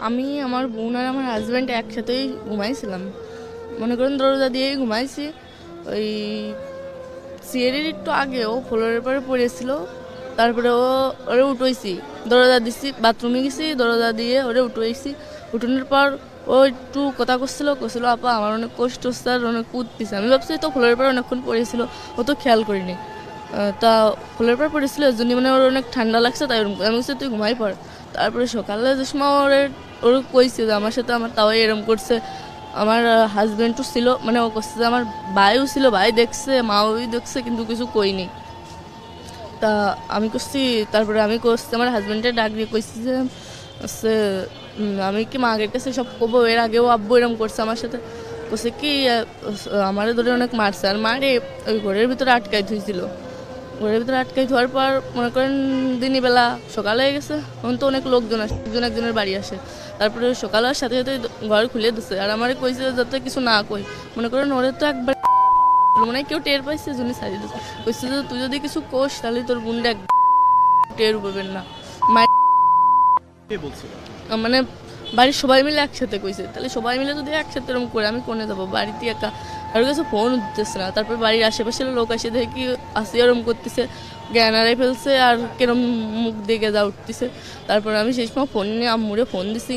আমি আমার বোন আর আমার হাজব্যান্ড একসাথেই ঘুমাইছিলাম, মনে করেন দরজা দিয়েই ঘুমাইছি। ওই সিঁড়ির একটু আগে ও ফ্লোরের পরে পড়েছিল, তারপরে ওরে উঠেছি, দরজা দিছি, বাথরুমে গেছি, দরজা দিয়ে ওরে উঠেছি। উঠোনের পর ও একটু কথা করছিল আপা আমার অনেক কষ্ট হচ্ছে আর অনেক কুদতেছে। আমি ভাবছি তো ফ্লোরের পর অনেকক্ষণ পড়েছিল, ও তো খেয়াল করিনি। তা ফ্লোরের পর পড়েছিল এর জন্য মানে ওর অনেক ঠান্ডা লাগছে, তাই আমি বলছি তুই ঘুমাই পড়। তারপরে সকালে যে সময় ওর কইছে যে আমার সাথে আমার তাও এরম করছে। আমার হাজব্যান্ডও ছিল, মানে ও করছে যে আমার ভাইও ছিল, ভাই দেখছে, মাও দেখছে, কিন্তু কিছু কইনি। তা আমি করছি, তারপরে আমি করছি আমার হাজব্যান্ডের ডাক দিয়ে কইছি যে হচ্ছে আমি কি মাগের কাছে সব কবো, এর আগেও আব্বু এরম করছে আমার সাথে। করছে কি আমারে ধরে অনেক মারছে, আর মারে ওই ঘরের ভিতরে আটকাই থুইছিল। ঘরের ভিতরে আটকাই ধোয়ার পর মনে করেন দিনই বেলা সকালে হয়ে গেছে, তখন তো অনেক লোকজন আসে, একজন একজনের বাড়ি আসে। তারপরে সকালে হওয়ার সাথে সাথে ঘর খুলে দিচ্ছে, আর আমারে কইছে যাতে কিছু না কই। মনে করেন ওরে তো একবার মানে কেউ টের পাইছে জন্য ছাড়িয়ে দিচ্ছে, কইছে যে তুই যদি কিছু কোস তাহলে তোর বোনটা টের পাবেন না। মানে বাড়ির সবাই মিলে একসাথে কইছে, তাহলে সবাই মিলে যদি একসাথে এরকম করে আমি কোনে যাবো, বাড়িতে একা কারোর কাছে ফোন উঠতেছে না। তারপর বাড়ির আশেপাশের লোক আসে দেখি আসি এরম করতেছে, জ্ঞান হারাই ফেলছে আর কেরম মুখ দিয়ে গেজা উঠতেছে। তারপর আমি সেই সময় ফোন নিয়ে আম্মুরে ফোন দিছি।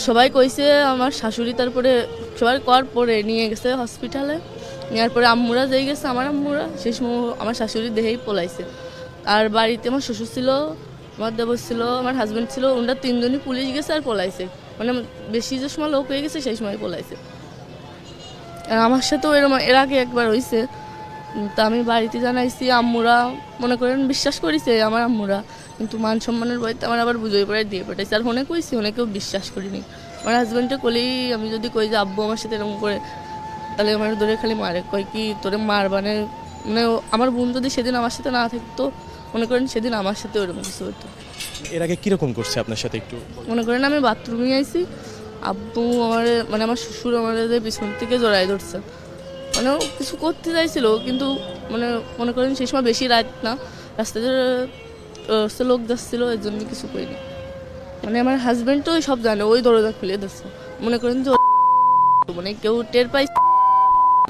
সবাই কইছে আমার শাশুড়ি, তারপরে সবাই কর পরে নিয়ে গেছে হসপিটালে। নেওয়ার পরে আম্মুরা যেই গেছে, আমার আম্মুরা সেই সময় আমার শাশুড়ি দেহেই পলাইছে। আর বাড়িতে আমার শ্বশুর ছিল, আমার দেবর ছিল, আমার হাজব্যান্ড ছিল, ওনারা তিনজনই পুলিশ গেছে আর পলাইছে। মানে বেশি যে সময় লোক হয়ে গেছে সেই সময় পলাইছে। আর আমার সাথেও এরকম এর আগে একবার হয়েছে। তা আমি বাড়িতে জানাইছি, আম্মুরা মনে করেন বিশ্বাস করেছে আমার আম্মুরা, কিন্তু মান সম্মানের বইতে আমার আবার বুঝোই পড়ে দিয়ে পাঠাইছে। আর ফোনে কইছি, অনেকেও বিশ্বাস করিনি। আমার হাজব্যান্ডে কলেই আমি যদি কই যে আব্বু আমার সাথে এরকম করে, তাহলে আমার ধরে খালি মারে, কয় কি তোরে মার মানে আমার বোন যদি সেদিন আমার সাথে না থাকতো, মনে করেন সেদিন আমার সাথে ওরকম কিছু হতো। এর আগে কিরকম করছে আপনার সাথে একটু? মনে করেন আমি বাথরুমে আইছি, আব্বু আমার মানে আমার শ্বশুর আমাদের পিছন থেকে জড়াই ধরছে, মানে ও কিছু করতে চাইছিল, কিন্তু মানে মনে করেন সেই সময় বেশি রাত না, রাস্তাতে লোক যাচ্ছিল, এর জন্য কিছু করিনি। মানে আমার হাজব্যান্ড তো সব জানে, ওই দরজা খুলে দিচ্ছে। মনে করেন যে মানে কেউ টের পাই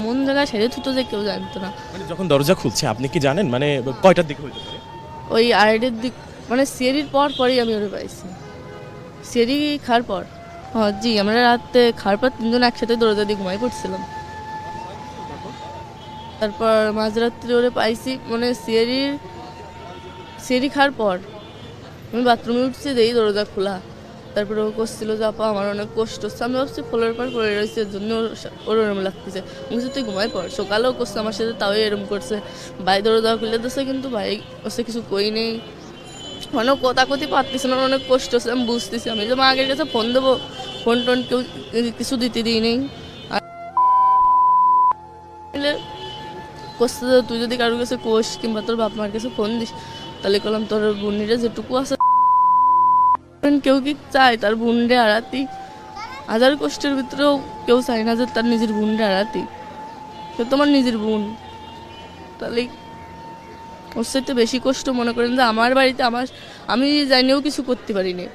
মন জায়গায় ছেড়ে থুতো যে কেউ জানতো না। মানে যখন দরজা খুলছে আপনি কি জানেন মানে কয়টার দিকে হইতে পারে? ওই আড়াইটের দিক, মানে সিঁড়ির পরই আমি ওরে পাইছি, সিঁড়ি খাওয়ার পর। হ্যাঁ জি, আমরা রাতে খাওয়ার পর তিনজন একসাথে দরজা দিয়ে ঘুমাই পড়ছিলাম। তারপর মাঝরাত্রি ওরে পাইছি, মানে সিঁড়ি খাওয়ার পর আমি বাথরুমে উঠছি, যেই দরজা খোলা। তারপরে ও করছিল যে আপা আমার অনেক কষ্ট হচ্ছে। আমি ভাবছি ফ্লোরের পর পড়ে রয়েছে, এর জন্য ওর ওরম লাগতেছে। বলছি তুই ঘুমাই পড়। সকালেও করছে আমার সাথে, তাও এরম করছে। ভাই দরজা খুলে দিচ্ছে, কিন্তু ভাই ওসে কিছু কই নেই, মানে কথা কথি পারতেছে না, অনেক কষ্ট হচ্ছে। আমি বুঝতেছি, আমি যে মা আগের কাছে ফোন দেবো, ফোন টোন কেউ কিছু দিতে দিই নেই। আর করছে যে তুই যদি কারোর কাছে কোষ কিংবা তোর বাপ মার কাছে ফোন দিস, তাহলে করলাম তোর বোনিরে যেটুকু আছে, কেউ কি চায় তার বোনরে হারাতি? হাজার কষ্টের ভিতরেও কেউ চায় না যে তার নিজের বোনরে হারাতি। সে তোমার নিজের বোন, তাহলে ওর সাথে বেশি কষ্ট মনে করেন যে আমার বাড়িতে আমি জানিও কিছু করতে পারিনি।